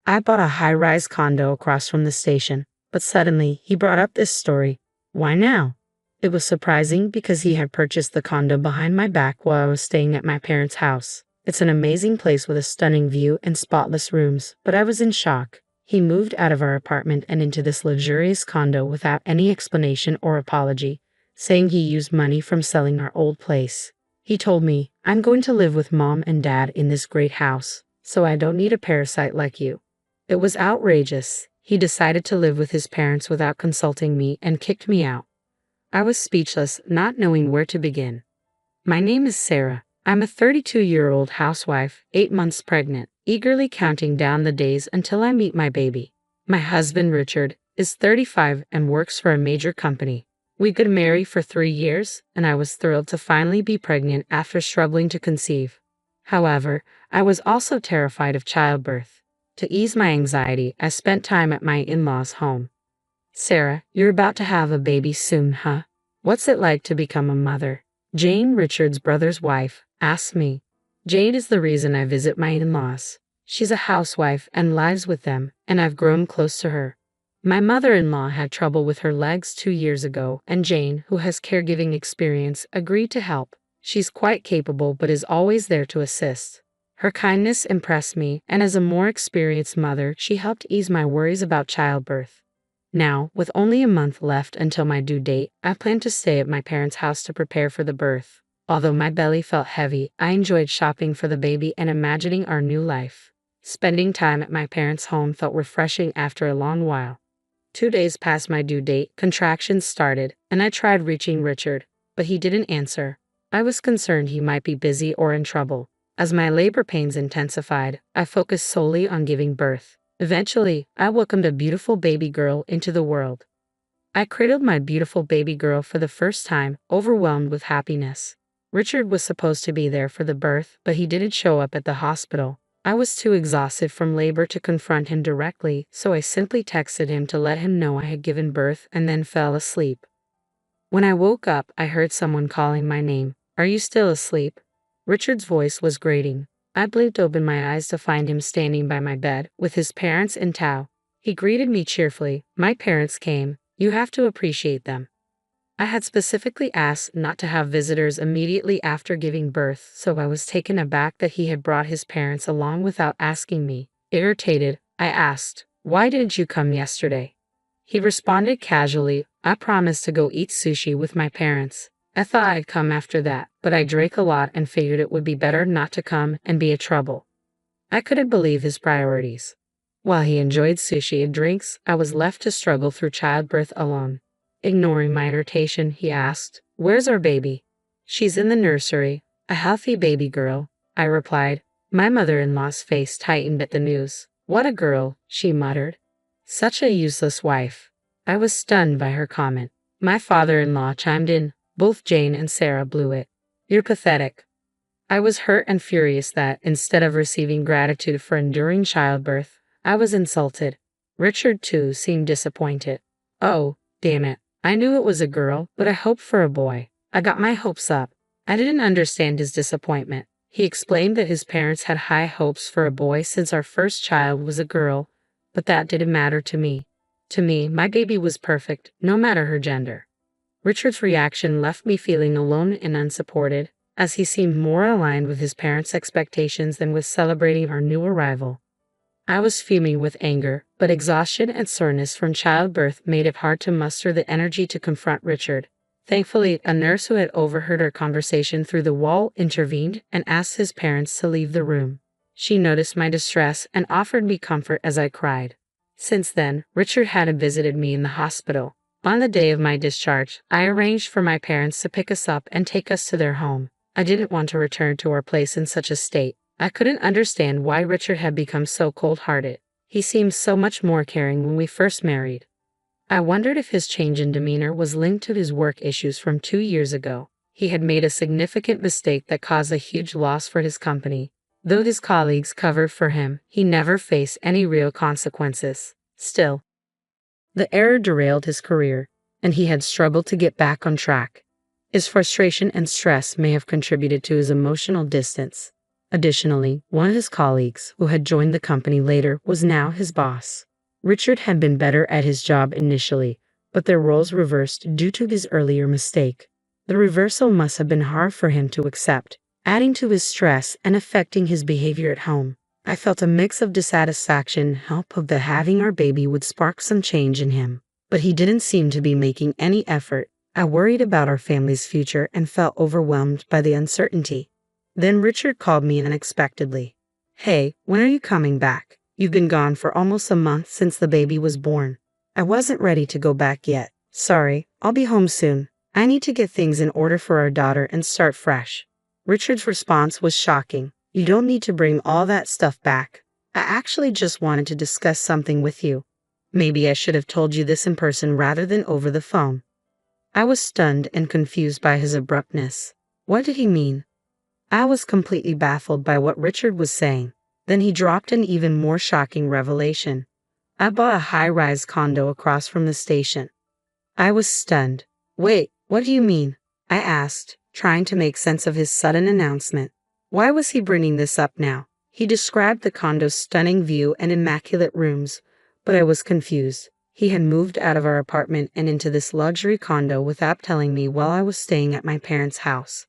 I bought a high-rise condo across from the station, but suddenly he brought up this story. Why now? It was surprising because he had purchased the condo behind my back while I was staying at my parents' house. It's an amazing place with a stunning view and spotless rooms, but I was in shock. He moved out of our apartment and into this luxurious condo without any explanation or apology, saying he used money from selling our old place. He told me, "I'm going to live with mom and dad in this great house, so I don't need a parasite like you." It was outrageous. He decided to live with his parents without consulting me and kicked me out. I was speechless, not knowing where to begin. My name is Sarah. I'm a 32-year-old housewife, 8 months pregnant, eagerly counting down the days until I meet my baby. My husband, Richard, is 35 and works for a major company. We've been married for 3 years, and I was thrilled to finally be pregnant after struggling to conceive. However, I was also terrified of childbirth. To ease my anxiety, I spent time at my in-laws' home. "Sarah, you're about to have a baby soon, huh? What's it like to become a mother?" Jane, Richard's brother's wife, asked me. Jane is the reason I visit my in-laws. She's a housewife and lives with them, and I've grown close to her. My mother-in-law had trouble with her legs 2 years ago, and Jane, who has caregiving experience, agreed to help. She's quite capable but is always there to assist. Her kindness impressed me, and as a more experienced mother, she helped ease my worries about childbirth. Now, with only a month left until my due date, I plan to stay at my parents' house to prepare for the birth. Although my belly felt heavy, I enjoyed shopping for the baby and imagining our new life. Spending time at my parents' home felt refreshing after a long while. 2 days past my due date, contractions started, and I tried reaching Richard, but he didn't answer. I was concerned he might be busy or in trouble. As my labor pains intensified, I focused solely on giving birth. Eventually, I welcomed a beautiful baby girl into the world. I cradled my beautiful baby girl for the first time, overwhelmed with happiness. Richard was supposed to be there for the birth, but he didn't show up at the hospital. I was too exhausted from labor to confront him directly, so I simply texted him to let him know I had given birth and then fell asleep. When I woke up, I heard someone calling my name. "Are you still asleep?" Richard's voice was grating. I blinked open my eyes to find him standing by my bed, with his parents in tow. He greeted me cheerfully. "My parents came. You have to appreciate them." I had specifically asked not to have visitors immediately after giving birth, so I was taken aback that he had brought his parents along without asking me. Irritated, I asked, "Why didn't you come yesterday?" He responded casually, "I promised to go eat sushi with my parents. I thought I'd come after that, but I drank a lot and figured it would be better not to come and be a trouble." I couldn't believe his priorities. While he enjoyed sushi and drinks, I was left to struggle through childbirth alone. Ignoring my irritation, he asked, "Where's our baby?" "She's in the nursery, a healthy baby girl," I replied. My mother-in-law's face tightened at the news. "What a girl," she muttered. "Such a useless wife." I was stunned by her comment. My father-in-law chimed in. Both Jane and Sarah blew it. "You're pathetic." I was hurt and furious that, instead of receiving gratitude for enduring childbirth, I was insulted. Richard, too, seemed disappointed. "Oh, damn it. I knew it was a girl, but I hoped for a boy." I got my hopes up. I didn't understand his disappointment. He explained that his parents had high hopes for a boy since our first child was a girl, but that didn't matter to me. To me, my baby was perfect, no matter her gender. Richard's reaction left me feeling alone and unsupported, as he seemed more aligned with his parents' expectations than with celebrating our new arrival. I was fuming with anger, but exhaustion and soreness from childbirth made it hard to muster the energy to confront Richard. Thankfully, a nurse who had overheard our conversation through the wall intervened and asked his parents to leave the room. She noticed my distress and offered me comfort as I cried. Since then, Richard hadn't visited me in the hospital. On the day of my discharge, I arranged for my parents to pick us up and take us to their home. I didn't want to return to our place in such a state. I couldn't understand why Richard had become so cold-hearted. He seemed so much more caring when we first married. I wondered if his change in demeanor was linked to his work issues from 2 years ago. He had made a significant mistake that caused a huge loss for his company. Though his colleagues covered for him, he never faced any real consequences. Still, the error derailed his career, and he had struggled to get back on track. His frustration and stress may have contributed to his emotional distance. Additionally, one of his colleagues, who had joined the company later, was now his boss. Richard had been better at his job initially, but their roles reversed due to his earlier mistake. The reversal must have been hard for him to accept, adding to his stress and affecting his behavior at home. I felt a mix of dissatisfaction, hope of that having our baby would spark some change in him, but he didn't seem to be making any effort. I worried about our family's future and felt overwhelmed by the uncertainty. Then Richard called me unexpectedly. "Hey, when are you coming back? You've been gone for almost a month since the baby was born." I wasn't ready to go back yet. "Sorry, I'll be home soon. I need to get things in order for our daughter and start fresh." Richard's response was shocking. "You don't need to bring all that stuff back. I actually just wanted to discuss something with you. Maybe I should have told you this in person rather than over the phone." I was stunned and confused by his abruptness. What did he mean? I was completely baffled by what Richard was saying. Then he dropped an even more shocking revelation. "I bought a high-rise condo across from the station." I was stunned. "Wait, what do you mean?" I asked, trying to make sense of his sudden announcement. Why was he bringing this up now? He described the condo's stunning view and immaculate rooms, but I was confused. He had moved out of our apartment and into this luxury condo without telling me while I was staying at my parents' house.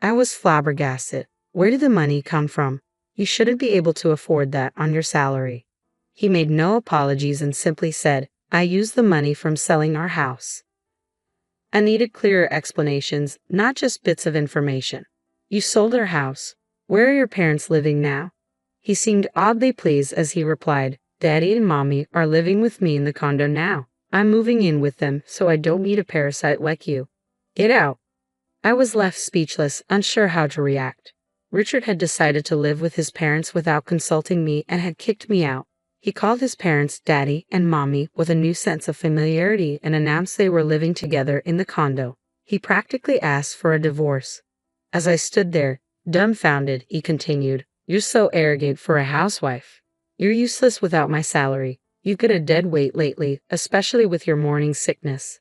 I was flabbergasted. Where did the money come from? You shouldn't be able to afford that on your salary. He made no apologies and simply said, "I used the money from selling our house." I needed clearer explanations, not just bits of information. "You sold our house. Where are your parents living now?" He seemed oddly pleased as he replied, "Daddy and Mommy are living with me in the condo now. I'm moving in with them so I don't meet a parasite like you. Get out." I was left speechless, unsure how to react. Richard had decided to live with his parents without consulting me and had kicked me out. He called his parents Daddy and Mommy with a new sense of familiarity and announced they were living together in the condo. He practically asked for a divorce. As I stood there, dumbfounded, he continued, "You're so arrogant for a housewife. You're useless without my salary. You've got a dead weight lately, especially with your morning sickness."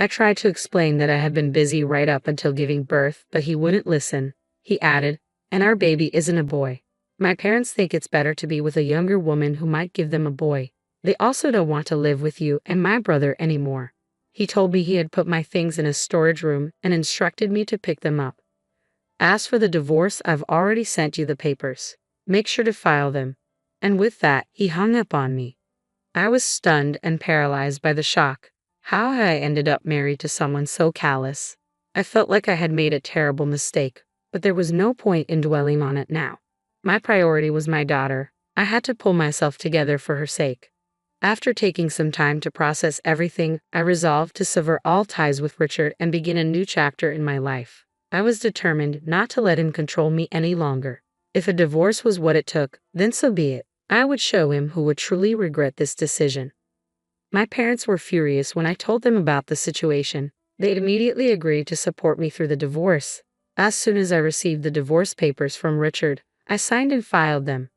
I tried to explain that I had been busy right up until giving birth, but he wouldn't listen. He added, "And our baby isn't a boy. My parents think it's better to be with a younger woman who might give them a boy. They also don't want to live with you and my brother anymore." He told me he had put my things in a storage room and instructed me to pick them up. "As for the divorce, I've already sent you the papers. Make sure to file them." And with that, he hung up on me. I was stunned and paralyzed by the shock. How had I ended up married to someone so callous? I felt like I had made a terrible mistake, but there was no point in dwelling on it now. My priority was my daughter. I had to pull myself together for her sake. After taking some time to process everything, I resolved to sever all ties with Richard and begin a new chapter in my life. I was determined not to let him control me any longer. If a divorce was what it took, then so be it. I would show him who would truly regret this decision. My parents were furious when I told them about the situation. They immediately agreed to support me through the divorce. As soon as I received the divorce papers from Richard, I signed and filed them.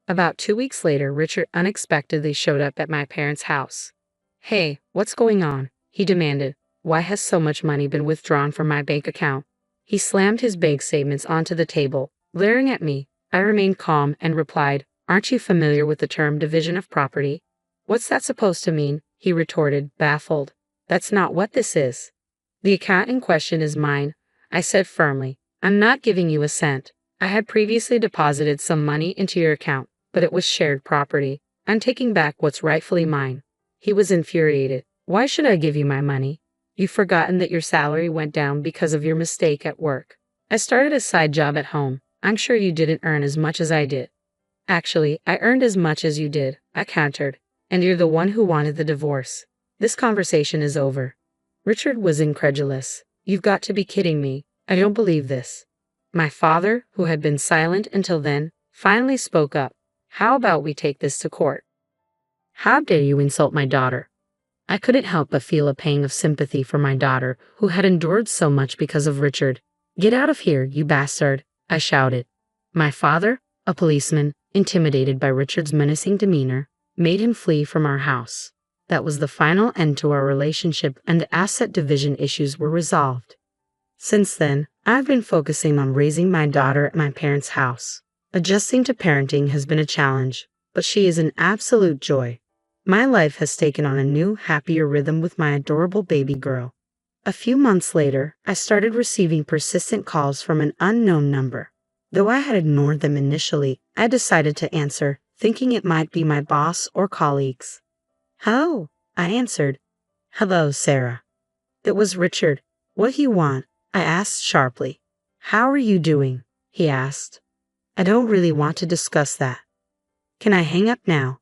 About 2 weeks later, Richard unexpectedly showed up at my parents' house. "Hey, what's going on?" he demanded. "Why has so much money been withdrawn from my bank account?" He slammed his bank statements onto the table, glaring at me. I remained calm and replied, "Aren't you familiar with the term division of property?" "What's that supposed to mean?" he retorted, baffled. "That's not what this is." "The account in question is mine," I said firmly. "I'm not giving you a cent. I had previously deposited some money into your account, but it was shared property. I'm taking back what's rightfully mine." He was infuriated. "Why should I give you my money? You've forgotten that your salary went down because of your mistake at work. I started a side job at home. I'm sure you didn't earn as much as I did." "Actually, I earned as much as you did," I countered. "And you're the one who wanted the divorce. This conversation is over." Richard was incredulous. "You've got to be kidding me. I don't believe this." My father, who had been silent until then, finally spoke up. "How about we take this to court?" "How dare you insult my daughter?" I couldn't help but feel a pang of sympathy for my daughter, who had endured so much because of Richard. "Get out of here, you bastard," I shouted. My father, a policeman, intimidated by Richard's menacing demeanor, made him flee from our house. That was the final end to our relationship, and the asset division issues were resolved. Since then, I've been focusing on raising my daughter at my parents' house. Adjusting to parenting has been a challenge, but she is an absolute joy. My life has taken on a new, happier rhythm with my adorable baby girl. A few months later, I started receiving persistent calls from an unknown number. Though I had ignored them initially, I decided to answer, thinking it might be my boss or colleagues. "Hello," I answered. "Hello, Sarah." It was Richard. "What do you want?" I asked sharply. "How are you doing?" he asked. "I don't really want to discuss that." "Can I hang up now?"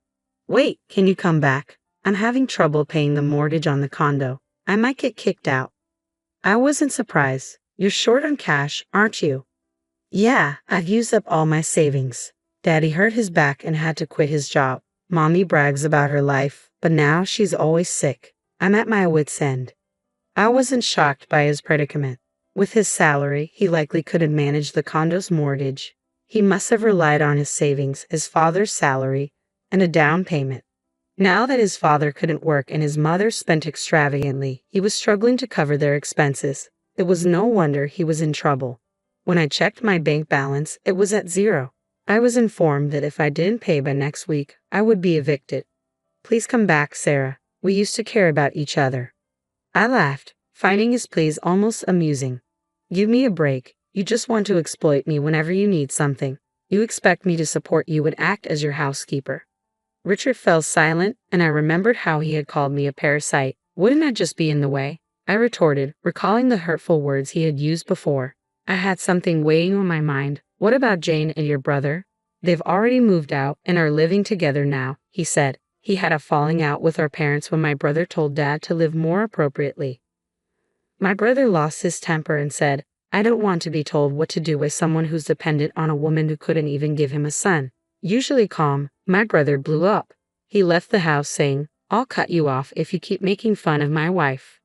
"Wait, can you come back? I'm having trouble paying the mortgage on the condo. I might get kicked out." I wasn't surprised. "You're short on cash, aren't you?" "Yeah, I've used up all my savings. Daddy hurt his back and had to quit his job. Mommy brags about her life, but now she's always sick. I'm at my wit's end." I wasn't shocked by his predicament. With his salary, he likely couldn't manage the condo's mortgage. He must have relied on his savings, his father's salary, and a down payment. Now that his father couldn't work and his mother spent extravagantly, he was struggling to cover their expenses. It was no wonder he was in trouble. When I checked my bank balance, it was at zero. I was informed that if I didn't pay by next week, I would be evicted. "Please come back, Sarah. We used to care about each other." I laughed, finding his pleas almost amusing. "Give me a break. You just want to exploit me whenever you need something. You expect me to support you and act as your housekeeper." Richard fell silent, and I remembered how he had called me a parasite. Wouldn't I just be in the way? I retorted, recalling the hurtful words he had used before. I had something weighing on my mind. "What about Jane and your brother?" "They've already moved out and are living together now," he said. "He had a falling out with our parents when my brother told Dad to live more appropriately." My brother lost his temper and said, "I don't want to be told what to do by someone who's dependent on a woman who couldn't even give him a son." Usually calm, my brother blew up. He left the house saying, "I'll cut you off if you keep making fun of my wife."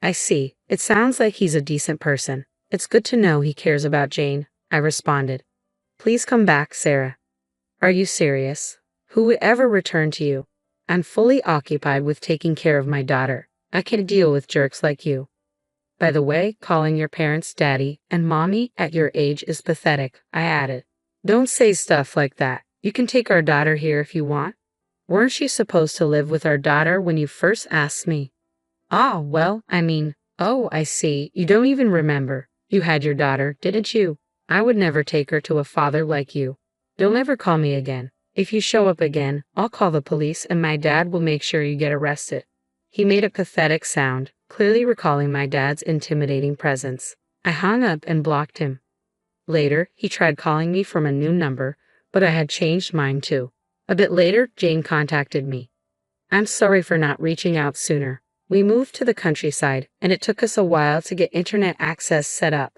"I see. It sounds like he's a decent person. It's good to know he cares about Jane," I responded. "Please come back, Sarah." "Are you serious? Who would ever return to you? I'm fully occupied with taking care of my daughter. I can deal with jerks like you." "By the way, calling your parents daddy and mommy at your age is pathetic," I added. "Don't say stuff like that. You can take our daughter here if you want." "Weren't you supposed to live with our daughter when you first asked me?" "Ah, well, oh, I see. You don't even remember. You had your daughter, didn't you? I would never take her to a father like you. Don't ever call me again. If you show up again, I'll call the police and my dad will make sure you get arrested." He made a pathetic sound, clearly recalling my dad's intimidating presence. I hung up and blocked him. Later, he tried calling me from a new number, but I had changed mine too. A bit later, Jane contacted me. "I'm sorry for not reaching out sooner. We moved to the countryside, and it took us a while to get internet access set up."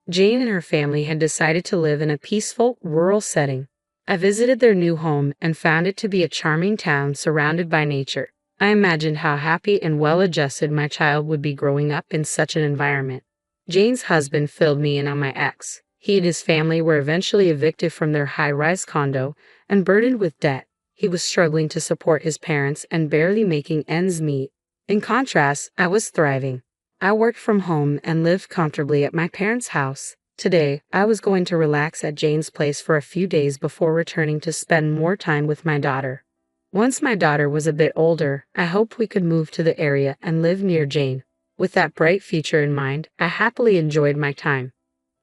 Jane and her family had decided to live in a peaceful, rural setting. I visited their new home and found it to be a charming town surrounded by nature. I imagined how happy and well-adjusted my child would be growing up in such an environment. Jane's husband filled me in on my ex. He and his family were eventually evicted from their high-rise condo and burdened with debt. He was struggling to support his parents and barely making ends meet. In contrast, I was thriving. I worked from home and lived comfortably at my parents' house. Today, I was going to relax at Jane's place for a few days before returning to spend more time with my daughter. Once my daughter was a bit older, I hoped we could move to the area and live near Jane. With that bright future in mind, I happily enjoyed my time.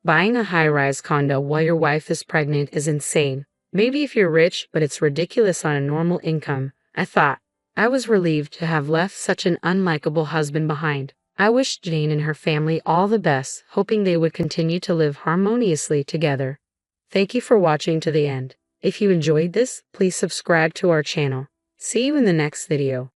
Buying a high-rise condo while your wife is pregnant is insane. Maybe if you're rich, but it's ridiculous on a normal income, I thought. I was relieved to have left such an unlikable husband behind. I wished Jane and her family all the best, hoping they would continue to live harmoniously together. Thank you for watching to the end. If you enjoyed this, please subscribe to our channel. See you in the next video.